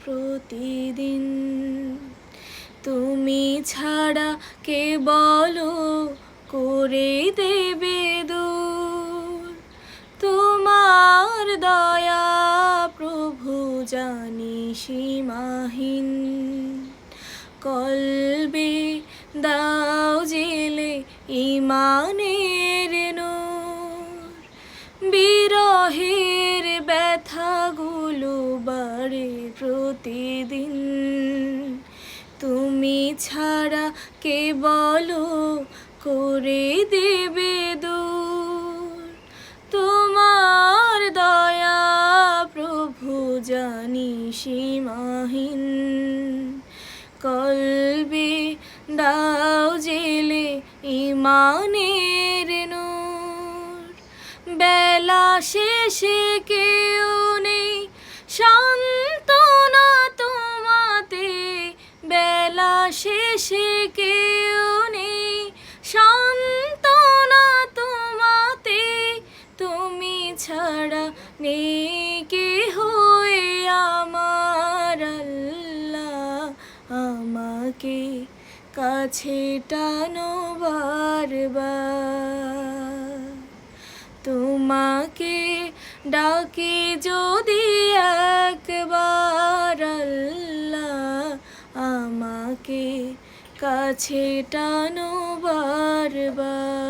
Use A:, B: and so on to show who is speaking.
A: প্রতিদিন। তুমি ছাড়া কে বলো করে দেবে দূর, তোমার দয়া প্রভু জানি সীমাহীন। কলবে দাও জেলে ঈমানের নূর, বিরহের ব্যথাগুলো বাড়ে প্রতিদিন। তুমি ছাড়া কে বলো করে দেবে দূর, তোমার দয়া প্রভু জানি সীমাহীন। কলবে দাও জেলে ঈমানের নূর, বেলা শেষে কেউ নেই সান্ত্বনা তোমাতে, বেলা শেষে কেউ নেই সান্ত্বনা তোমাতে। তুমি ছাড়া নেই কেহ আমার আল্লাহ, আমাকে কাছে টানো বারবার। তোমাকে ডাকি যদি একবার আল্লাহ, আমাকে কাছে টানো বারবার।